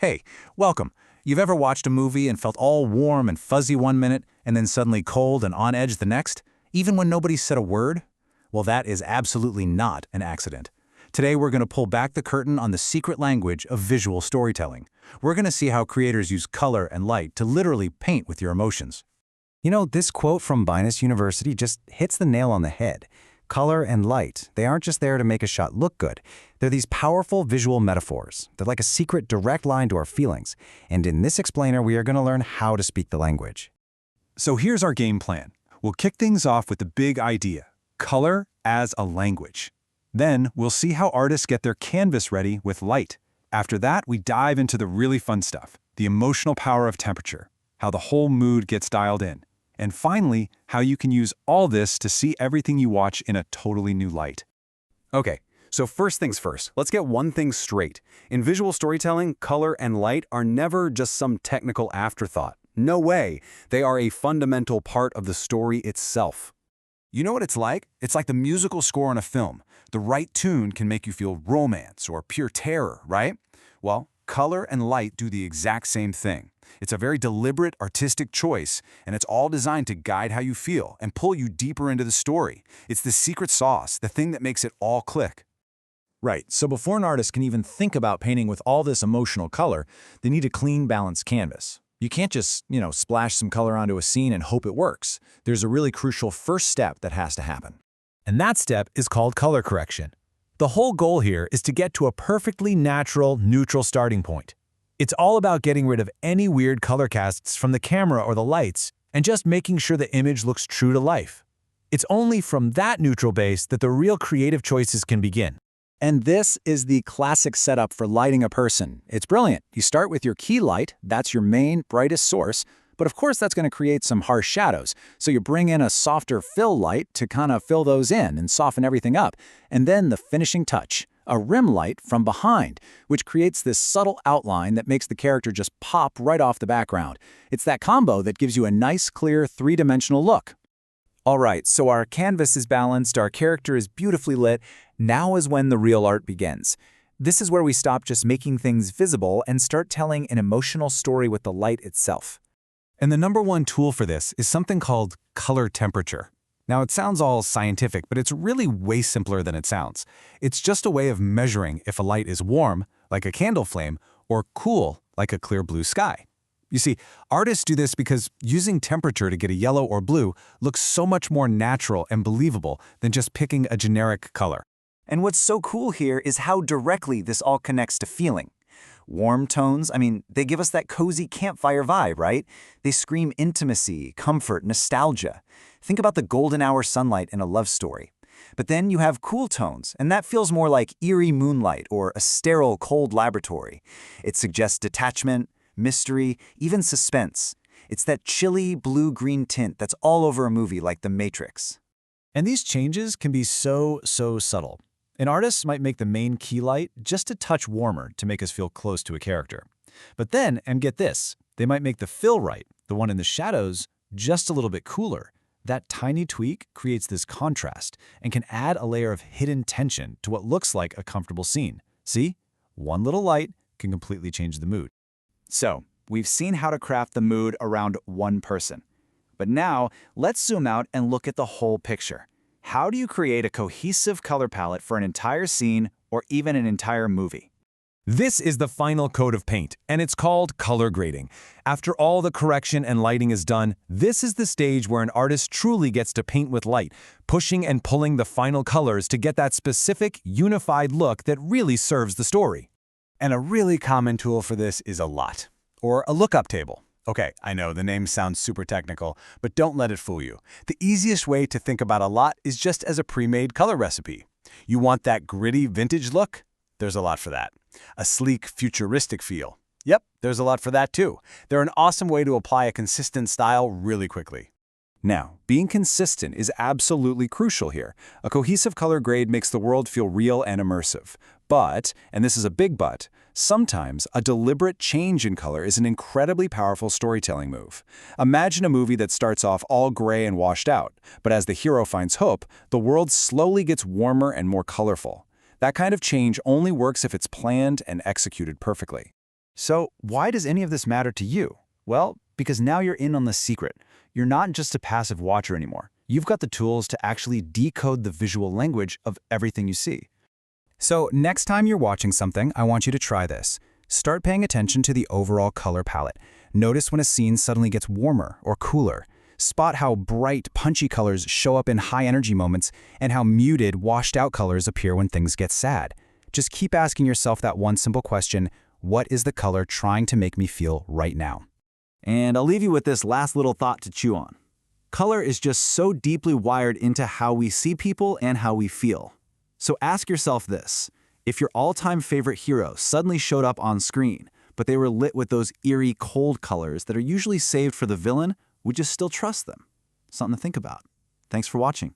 Hey, welcome. You've ever watched a movie and felt all warm and fuzzy one minute and then suddenly cold and on edge the next, even when nobody said a word? Well, that is absolutely not an accident. Today we're going to pull back the curtain on the secret language of visual storytelling. We're going to see how creators use color and light to literally paint with your emotions. You know, this quote from Binus University just hits the nail on the head. Color and light, they aren't just there to make a shot look good. They're these powerful visual metaphors. They're like a secret direct line to our feelings. And in this explainer, we are going to learn how to speak the language. So here's our game plan. We'll kick things off with the big idea, color as a language. Then we'll see how artists get their canvas ready with light. After that, we dive into the really fun stuff, the emotional power of temperature, how the whole mood gets dialed in. And finally, how you can use all this to see everything you watch in a totally new light. Okay, so first things first, let's get one thing straight. In visual storytelling, color and light are never just some technical afterthought. No way. They are a fundamental part of the story itself. You know what it's like? It's like the musical score on a film. The right tune can make you feel romance or pure terror, right? Well, color and light do the exact same thing. It's a very deliberate, artistic choice, and it's all designed to guide how you feel and pull you deeper into the story. It's the secret sauce, the thing that makes it all click. Right, so before an artist can even think about painting with all this emotional color, they need a clean, balanced canvas. You can't just, splash some color onto a scene and hope it works. There's a really crucial first step that has to happen. And that step is called color correction. The whole goal here is to get to a perfectly natural, neutral starting point. It's all about getting rid of any weird color casts from the camera or the lights and just making sure the image looks true to life. It's only from that neutral base that the real creative choices can begin. And this is the classic setup for lighting a person. It's brilliant. You start with your key light, that's your main, brightest source, but of course that's going to create some harsh shadows. So you bring in a softer fill light to kind of fill those in and soften everything up. And then the finishing touch, a rim light from behind, which creates this subtle outline that makes the character just pop right off the background. It's that combo that gives you a nice, clear, three-dimensional look. All right, so our canvas is balanced, our character is beautifully lit. Now is when the real art begins. This is where we stop just making things visible and start telling an emotional story with the light itself. And the number one tool for this is something called color temperature. Now, it sounds all scientific, but it's really way simpler than it sounds. It's just a way of measuring if a light is warm, like a candle flame, or cool, like a clear blue sky. You see, artists do this because using temperature to get a yellow or blue looks so much more natural and believable than just picking a generic color. And what's so cool here is how directly this all connects to feeling. Warm tones, they give us that cozy campfire vibe, right? They scream intimacy, comfort, nostalgia. Think about the golden hour sunlight in a love story. But then you have cool tones, and that feels more like eerie moonlight or a sterile, cold laboratory. It suggests detachment, mystery, even suspense. It's that chilly blue-green tint that's all over a movie like The Matrix. And these changes can be so subtle. An artist might make the main key light just a touch warmer to make us feel close to a character. But then, and get this, they might make the fill light, the one in the shadows, just a little bit cooler. That tiny tweak creates this contrast and can add a layer of hidden tension to what looks like a comfortable scene. See? One little light can completely change the mood. So, we've seen how to craft the mood around one person. But now, let's zoom out and look at the whole picture. How do you create a cohesive color palette for an entire scene or even an entire movie? This is the final coat of paint, and it's called color grading. After all the correction and lighting is done, this is the stage where an artist truly gets to paint with light, pushing and pulling the final colors to get that specific, unified look that really serves the story. And a really common tool for this is a LOT, or a lookup table. Okay, I know the name sounds super technical, but don't let it fool you. The easiest way to think about a LOT is just as a pre-made color recipe. You want that gritty vintage look? There's a LOT for that. A sleek, futuristic feel? Yep, there's a LOT for that too. They're an awesome way to apply a consistent style really quickly. Now, being consistent is absolutely crucial here. A cohesive color grade makes the world feel real and immersive. But, and this is a big but, sometimes a deliberate change in color is an incredibly powerful storytelling move. Imagine a movie that starts off all gray and washed out, but as the hero finds hope, the world slowly gets warmer and more colorful. That kind of change only works if it's planned and executed perfectly. So why does any of this matter to you? Well, because now you're in on the secret. You're not just a passive watcher anymore. You've got the tools to actually decode the visual language of everything you see. So next time you're watching something, I want you to try this. Start paying attention to the overall color palette. Notice when a scene suddenly gets warmer or cooler. Spot how bright, punchy colors show up in high-energy moments and how muted, washed-out colors appear when things get sad. Just keep asking yourself that one simple question: what is the color trying to make me feel right now? And I'll leave you with this last little thought to chew on. Color is just so deeply wired into how we see people and how we feel. So ask yourself this: if your all-time favorite hero suddenly showed up on screen, but they were lit with those eerie, cold colors that are usually saved for the villain, would you still trust them? Something to think about. Thanks for watching.